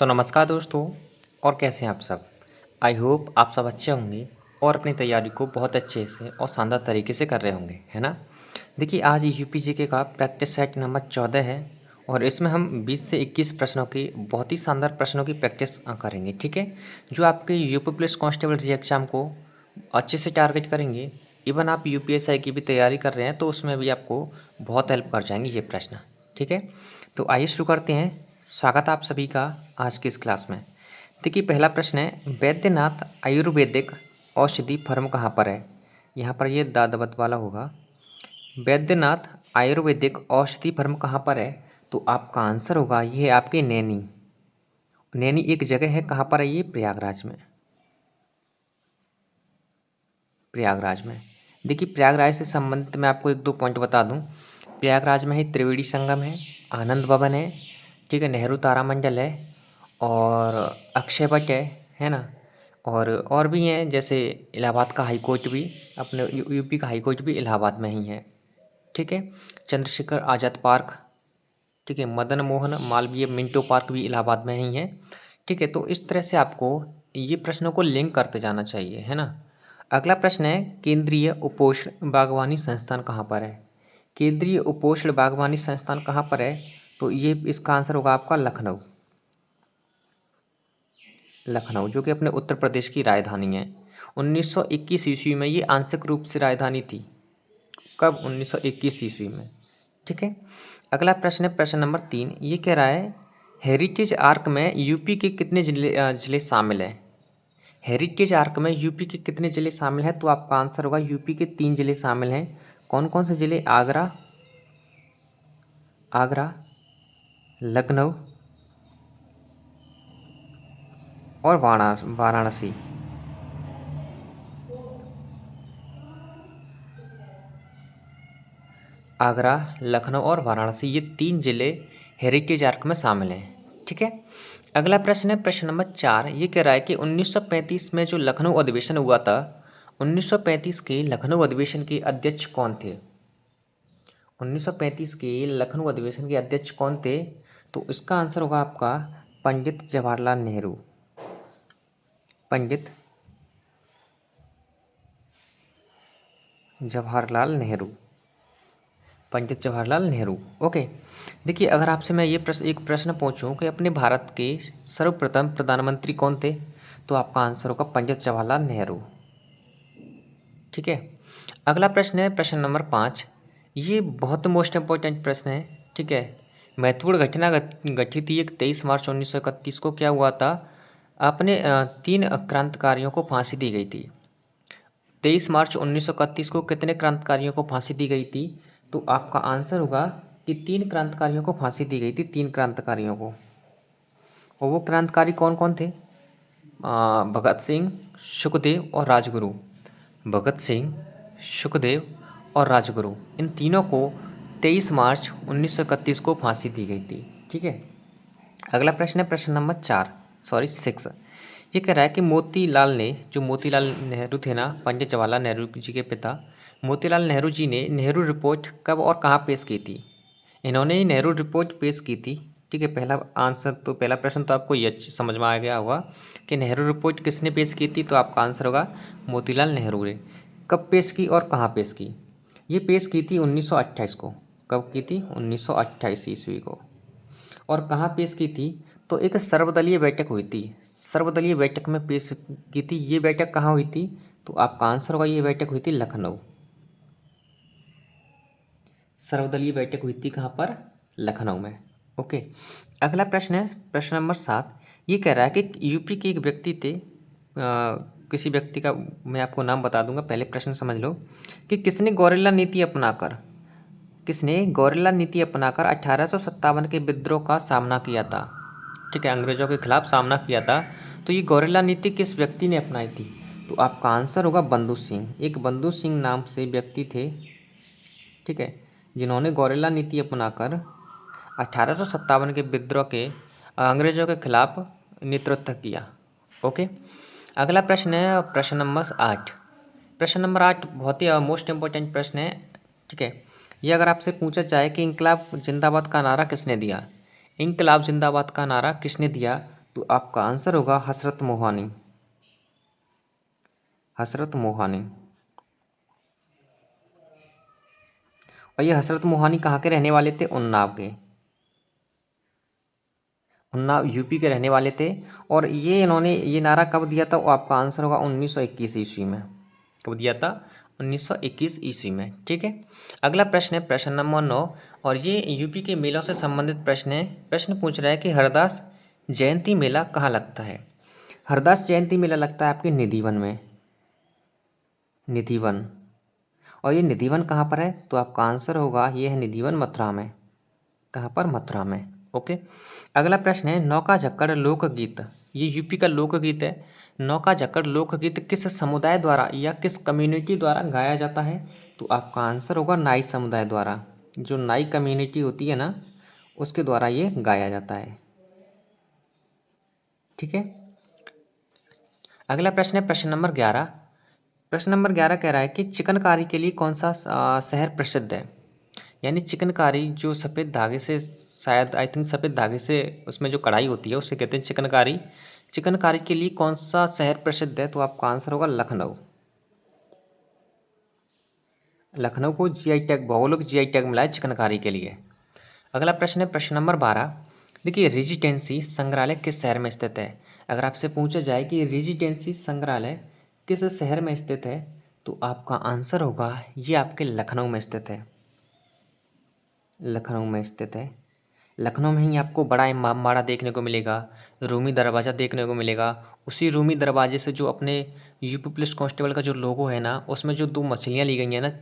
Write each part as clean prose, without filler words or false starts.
तो नमस्कार दोस्तों। और कैसे हैं आप सब। आई होप आप सब अच्छे होंगे और अपनी तैयारी को बहुत अच्छे से और शानदार तरीके से कर रहे होंगे, है ना। देखिए, आज यूपीजीके का प्रैक्टिस सेट नंबर 14 है और इसमें हम 20 से 21 प्रश्नों की बहुत ही शानदार प्रश्नों की प्रैक्टिस करेंगे, ठीक है। जो आपके यूपी पुलिस कांस्टेबल री एग्ज़ाम को अच्छे से टारगेट करेंगे। इवन आप यूपीएसआई की भी तैयारी कर रहे हैं तो उसमें भी आपको बहुत हेल्प कर जाएंगे ये प्रश्न, ठीक है। तो आइए शुरू करते हैं। स्वागत है आप सभी का आज की इस क्लास में। देखिए, पहला प्रश्न है, वैद्यनाथ आयुर्वेदिक औषधि फर्म कहाँ पर है। यहाँ पर ये दादवत वाला होगा। वैद्यनाथ आयुर्वेदिक औषधि फर्म कहाँ पर है, तो आपका आंसर होगा ये आपके नैनी। नैनी एक जगह है, कहाँ पर है ये, प्रयागराज में। प्रयागराज में। देखिए, प्रयागराज से संबंधित मैं आपको एक दो पॉइंट बता दूं। प्रयागराज में ही त्रिवेणी संगम है, आनंद भवन है, ठीक है, नेहरू तारामंडल है और अक्षय वट है ना। और भी हैं, जैसे इलाहाबाद का हाई कोर्ट भी, अपने यूपी का हाई कोर्ट भी इलाहाबाद में ही है, ठीक है। चंद्रशेखर आज़ाद पार्क, ठीक है, मदन मोहन मालवीय मिंटो पार्क भी इलाहाबाद में ही है, ठीक है। तो इस तरह से आपको ये प्रश्नों को लिंक करते जाना चाहिए, है ना। अगला प्रश्न है, केंद्रीय उपोष्ण बागवानी संस्थान कहाँ पर है। केंद्रीय उपोष्ण बागवानी संस्थान कहाँ पर है, तो ये इसका आंसर होगा आपका लखनऊ। लखनऊ, जो कि अपने उत्तर प्रदेश की राजधानी है। 1921 ईस्वी में ये आंशिक रूप से राजधानी थी। कब, 1921 ईस्वी में, ठीक है। अगला प्रश्न है प्रश्न नंबर 3। ये कह रहा है, हेरिटेज आर्क में यूपी के कितने जिले शामिल हैं। हेरिटेज आर्क में यूपी के कितने जिले शामिल हैं, तो आपका आंसर होगा यूपी के 3 जिले शामिल हैं। कौन कौन से जिले, आगरा, आगरा, लखनऊ और वाराणसी। आगरा, लखनऊ और वाराणसी, ये 3 जिले हेरिटेज आर्क में शामिल हैं, ठीक है। अगला प्रश्न है प्रश्न नंबर 4। ये कह रहा है कि 1935 में जो लखनऊ अधिवेशन हुआ था, 1935 के लखनऊ अधिवेशन के अध्यक्ष कौन थे। 1935 के लखनऊ अधिवेशन के अध्यक्ष कौन थे, तो इसका आंसर होगा आपका पंडित जवाहरलाल नेहरू। पंडित जवाहरलाल नेहरू, पंडित जवाहरलाल नेहरू, ओके। देखिए, अगर आपसे मैं ये एक प्रश्न पूछूं कि अपने भारत के सर्वप्रथम प्रधानमंत्री कौन थे, तो आपका आंसर होगा पंडित जवाहरलाल नेहरू, ठीक है। अगला प्रश्न है प्रश्न नंबर 5। ये बहुत मोस्ट इम्पोर्टेंट प्रश्न है, ठीक है। महत्वपूर्ण घटना घटित थी एक 23 मार्च 1931 को। क्या हुआ था, अपने 3 क्रांतिकारियों को फांसी दी गई थी। 23 मार्च 1931 को कितने क्रांतिकारियों को फांसी दी गई थी, तो आपका आंसर होगा कि 3 क्रांतिकारियों को फांसी दी गई थी, 3 क्रांतिकारियों को। और वो क्रांतिकारी कौन कौन थे, भगत सिंह, सुखदेव और राजगुरु। भगत सिंह, सुखदेव और राजगुरु, इन तीनों को 23 मार्च 1931 को फांसी दी गई थी, ठीक है। अगला प्रश्न है प्रश्न नंबर 4, सॉरी 6। ये कह रहा है कि मोतीलाल ने, जो मोतीलाल नेहरू थे ना, पंडित जवाहरलाल नेहरू जी के पिता, मोतीलाल नेहरू जी ने नेहरू रिपोर्ट कब और कहाँ पेश की थी। इन्होंने ही नेहरू रिपोर्ट पेश की थी, ठीक है। पहला आंसर तो, पहला प्रश्न तो आपको ये अच्छी समझ में आ गया होगा कि नेहरू रिपोर्ट किसने पेश की थी, तो आपका आंसर होगा मोतीलाल नेहरू ने। कब पेश की और कहाँ पेश की, ये पेश की थी 1928 को। कब की थी, 1928 ईस्वी को। और कहाँ पेश की थी, तो एक सर्वदलीय बैठक हुई थी, सर्वदलीय बैठक में पेश की थी। ये बैठक कहाँ हुई थी, तो आपका आंसर होगा ये बैठक हुई थी लखनऊ। सर्वदलीय बैठक हुई थी कहाँ पर, लखनऊ में, ओके। अगला प्रश्न है प्रश्न नंबर 7। ये कह रहा है कि यूपी के एक व्यक्ति थे, किसी व्यक्ति का मैं आपको नाम बता दूंगा, पहले प्रश्न समझ लो कि किसने गौरेला नीति अपनाकर, किसने गौरेला नीति अपनाकर 1857 के विद्रोह का सामना किया था, ठीक है, अंग्रेजों के खिलाफ सामना किया था। तो ये गौरेला नीति किस व्यक्ति ने अपनाई थी, तो आपका आंसर होगा बंधु सिंह। एक बंधु सिंह नाम से व्यक्ति थे, ठीक है, जिन्होंने गौरेला नीति अपनाकर 1857 के विद्रोह के अंग्रेजों के खिलाफ नेतृत्व किया, ओके। अगला प्रश्न है प्रश्न नंबर 8। प्रश्न नंबर 8 बहुत ही मोस्ट इम्पोर्टेंट प्रश्न है, ठीक है। ये अगर आपसे पूछा जाए कि इंकलाब जिंदाबाद का नारा किसने दिया, इंकलाब जिंदाबाद का नारा किसने दिया, तो आपका आंसर होगा हसरत मोहानी। हसरत मोहानी। और ये हसरत मोहानी कहाँ के रहने वाले थे? उन्नाव के। उन्नाव यूपी के रहने वाले थे। और ये इन्होंने ये नारा कब दिया था? वो आपका आंसर होगा 1921 ईस्वी में। कब दिया था? 1921 ईस्वी में। ठीक है। अगला प्रश्न है प्रश्न नंबर 9, और ये यूपी के मेलों से संबंधित प्रश्न है। प्रश्न पूछ रहा है कि हरदास जयंती मेला कहाँ लगता है? हरदास जयंती मेला लगता है आपके निधिवन में। निधिवन। और ये निधिवन कहाँ पर है? तो आपका आंसर होगा ये है निधिवन मथुरा में। कहाँ पर? मथुरा में। ओके। अगला प्रश्न है नौका झक्कड़ लोकगीत। ये यूपी का लोकगीत है। नौका झक्कड़ लोकगीत किस समुदाय द्वारा या किस कम्युनिटी द्वारा गाया जाता है? तो आपका आंसर होगा नाई समुदाय द्वारा। जो नाई कम्युनिटी होती है ना, उसके द्वारा ये गाया जाता है। ठीक है। अगला प्रश्न है प्रश्न नंबर 11। प्रश्न नंबर 11 कह रहा है कि चिकनकारी के लिए कौन सा शहर प्रसिद्ध है? यानी चिकनकारी जो सफ़ेद धागे से, शायद आई थिंक सफ़ेद धागे से उसमें जो कढ़ाई होती है उसे कहते हैं चिकनकारी। चिकनकारी के लिए कौन सा शहर प्रसिद्ध है? तो आपका आंसर होगा लखनऊ। लखनऊ को जीआई टैग, भौगोलिक जीआई टैग मिला है चिकनकारी के लिए। अगला प्रश्न है प्रश्न नंबर 12। देखिए रेजिडेंसी संग्रहालय किस शहर में स्थित है? अगर आपसे पूछा जाए कि रेजिडेंसी संग्रहालय किस शहर में स्थित है, तो आपका आंसर होगा ये आपके लखनऊ में स्थित है। लखनऊ में स्थित है। लखनऊ में ही आपको बड़ा इमामबाड़ा देखने को मिलेगा, रूमी दरवाज़ा देखने को मिलेगा। उसी रूमी दरवाजे से जो अपने यूपी पुलिस कांस्टेबल का जो लोगो है ना, उसमें जो दो मछलियाँ ली गई हैं ना,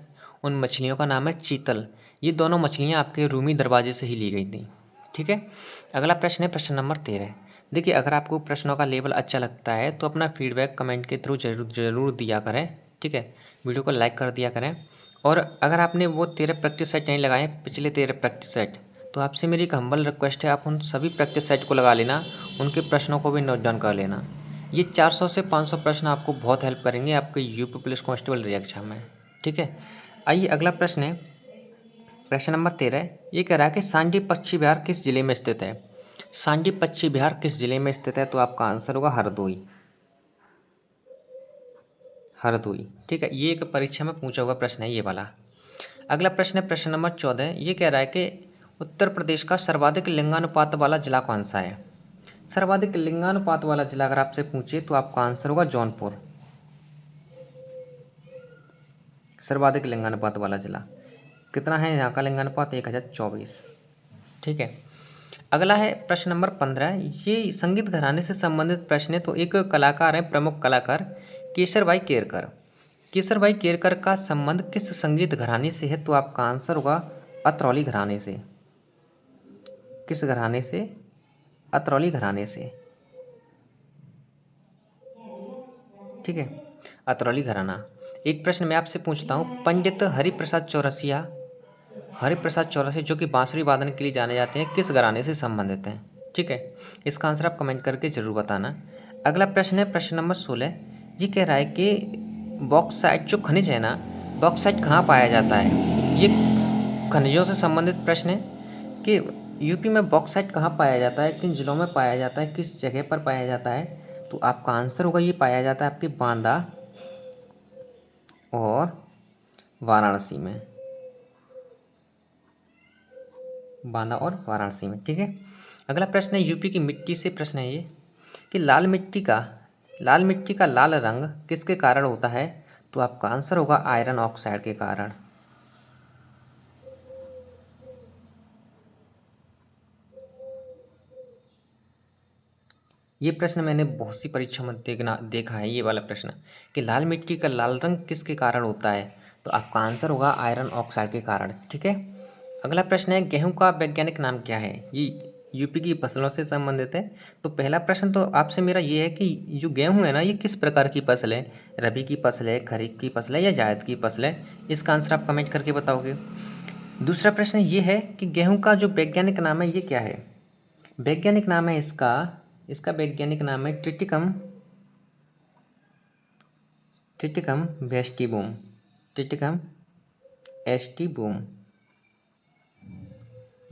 उन मछलियों का नाम है चीतल। ये दोनों मछलियाँ आपके रूमी दरवाजे से ही ली गई थी। ठीक है। अगला प्रश्न है प्रश्न नंबर 13। देखिए अगर आपको प्रश्नों का लेवल अच्छा लगता है तो अपना फीडबैक कमेंट के थ्रू जरूर दिया करें। ठीक है। वीडियो को लाइक कर दिया करें। और अगर आपने वो 13 प्रैक्टिस सेट नहीं लगाए, पिछले 13 प्रैक्टिस सेट, तो आपसे मेरी एक हम्बल रिक्वेस्ट है, आप उन सभी प्रैक्टिस सेट को लगा लेना, उनके प्रश्नों को भी नोट डाउन कर लेना। ये 400 से 500 प्रश्न आपको बहुत हेल्प करेंगे आपके यूपी पुलिस कांस्टेबल एग्जाम में। ठीक है। आइए अगला प्रश्न है प्रश्न नंबर 13। ये कह रहा है कि सांडी पश्चिम बिहार किस जिले में स्थित है? सांडी पश्चिम बिहार किस जिले में स्थित है? तो आपका आंसर होगा हरदोई। हरदोई। ठीक है। ये एक परीक्षा में पूछा हुआ प्रश्न है ये वाला। अगला प्रश्न है प्रश्न नंबर 14। ये कह रहा है कि उत्तर प्रदेश का सर्वाधिक लिंगानुपात वाला जिला कौन सा है? सर्वाधिक लिंगानुपात वाला जिला अगर आपसे पूछे तो आपका आंसर होगा जौनपुर। सर्वाधिक लिंगानुपात वाला जिला। कितना है यहाँ का लिंगानुपात? 1024। ठीक है। अगला है प्रश्न नंबर 15। ये संगीत घराने से संबंधित प्रश्न है। तो एक कलाकार है, प्रमुख कलाकार केसर भाई केरकर। केसर भाई केरकर का संबंध किस संगीत घराने से है? तो आपका आंसर होगा अतरौली घराने से। किस घराने से? अतरौली घराने से। ठीक है। अतरौली घराना। एक प्रश्न मैं आपसे पूछता हूँ, पंडित हरिप्रसाद चौरसिया, हरिप्रसाद चौरसिया जो कि बांसुरी वादन के लिए जाने जाते हैं, किस घराने से संबंधित हैं? ठीक है। इसका आंसर आप कमेंट करके जरूर बताना। अगला प्रश्न है प्रश्न नंबर 16। ये कह रहा है कि बॉक्साइट जो खनिज है ना, बॉक्साइट कहाँ पाया जाता है? ये खनिजों से संबंधित प्रश्न है कि यूपी में बॉक्साइट कहाँ पाया जाता है, किन जिलों में पाया जाता है, किस जगह पर पाया जाता है? तो आपका आंसर होगा ये पाया जाता है आपके बांदा और वाराणसी में। बांदा और वाराणसी में। ठीक है। अगला प्रश्न है यूपी की मिट्टी से प्रश्न है ये कि लाल मिट्टी का लाल रंग किसके कारण होता है? तो आपका आंसर होगा आयरन ऑक्साइड के कारण। ये प्रश्न मैंने बहुत सी परीक्षा में देखा है ये वाला प्रश्न कि लाल मिट्टी का लाल रंग किसके कारण होता है? तो आपका आंसर होगा आयरन ऑक्साइड के कारण। ठीक है। अगला प्रश्न है गेहूं का वैज्ञानिक नाम क्या है? ये यूपी की फसलों से संबंधित है। तो पहला प्रश्न तो आपसे मेरा ये है कि जो गेहूं है ना, ये किस प्रकार की फसल है? रबी की फसल है, खरीफ की फसल है या जायद की फसल है? इसका आंसर आप कमेंट करके बताओगे। दूसरा प्रश्न ये है कि गेहूं का जो वैज्ञानिक नाम है ये क्या है? वैज्ञानिक नाम है इसका, इसका वैज्ञानिक नाम है ट्रिटिकम, ट्रिटिकम वेस्टिबूम। ट्रिटिकम एस्टिबूम।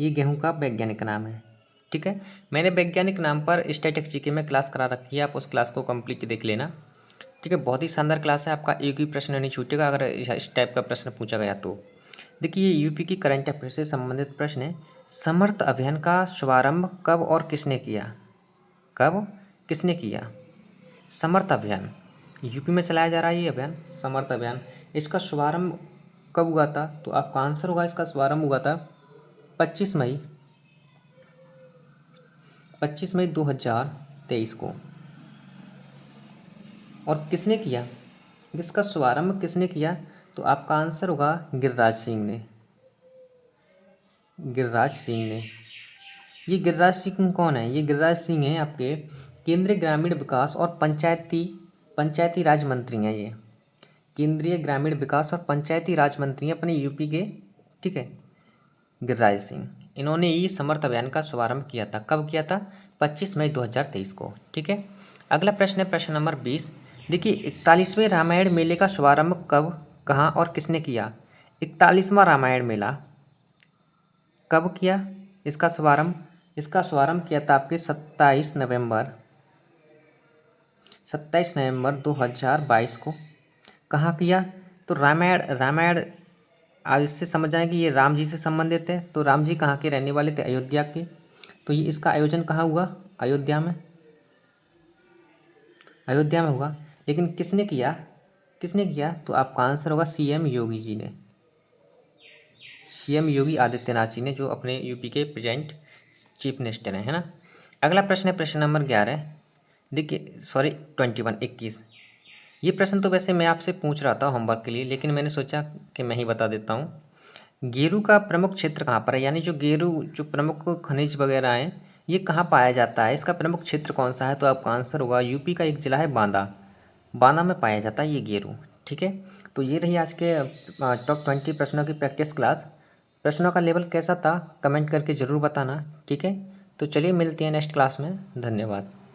ये गेहूं का वैज्ञानिक नाम है। ठीक है। मैंने वैज्ञानिक नाम पर स्टैटिक जीके में क्लास करा रखी है, आप उस क्लास को कंप्लीट देख लेना। ठीक है, बहुत ही शानदार क्लास है, आपका एक भी प्रश्न नहीं छूटेगा अगर इस टाइप का प्रश्न पूछा गया तो। देखिए, ये यूपी की करंट अफेयर से संबंधित प्रश्न है। समर्थ अभियान का शुभारंभ कब और किसने किया? कब किसने किया? समर्थ अभियान यूपी में चलाया जा रहा है ये अभियान, समर्थ अभियान। इसका शुभारंभ कब हुआ था? तो आपका आंसर होगा, इसका शुभारंभ हुआ था 25 मई 2023 को। और किसने किया, इसका शुभारंभ किसने किया? तो आपका आंसर होगा गिरिराज सिंह ने। गिरिराज सिंह ने। ये गिरिराज सिंह कौन है? ये गिरिराज सिंह हैं आपके केंद्रीय ग्रामीण विकास और पंचायती राज मंत्री हैं ये। केंद्रीय ग्रामीण विकास और पंचायती राज मंत्री हैं अपने यूपी के। ठीक है, गिरिराज सिंह, इन्होंने ये समर्थ अभियान का शुभारंभ किया था। कब किया था? 25 मई 2023 को। ठीक है, अगला प्रश्न है प्रश्न नंबर 20। देखिए, 41वें रामायण मेले का शुभारंभ कब, कहाँ और किसने किया? 41वां रामायण मेला कब किया? इसका शुभारंभ किया था आपके 27 नवंबर 2022 को। कहाँ किया? तो रामायण आज इससे समझ आए कि ये राम जी से संबंधित है। तो राम जी कहाँ के रहने वाले थे? अयोध्या के। तो ये इसका आयोजन कहाँ हुआ? अयोध्या में। अयोध्या में हुआ। लेकिन किसने किया? तो आपका आंसर होगा सीएम योगी जी ने। सीएम योगी आदित्यनाथ जी ने, जो अपने यूपी के प्रेजेंट चीफ मिनिस्टर हैं, है ना। अगला प्रश्न है प्रश्न नंबर 11। देखिए, सॉरी 21। ये प्रश्न तो वैसे मैं आपसे पूछ रहा था होमवर्क के लिए, लेकिन मैंने सोचा कि मैं ही बता देता हूँ। गेरू का प्रमुख क्षेत्र कहाँ पर है? यानी जो गेरू, जो प्रमुख खनिज वगैरह हैं, ये कहाँ पाया जाता है? इसका प्रमुख क्षेत्र कौन सा है? तो आपका आंसर होगा यूपी का एक जिला है बांदा। बांदा में पाया जाता है ये गेरू। ठीक है, तो ये रही आज के टॉप 20 प्रश्नों की प्रैक्टिस क्लास। प्रश्नों का लेवल कैसा था कमेंट करके ज़रूर बताना। ठीक है, तो चलिए मिलते हैं नेक्स्ट क्लास में। धन्यवाद।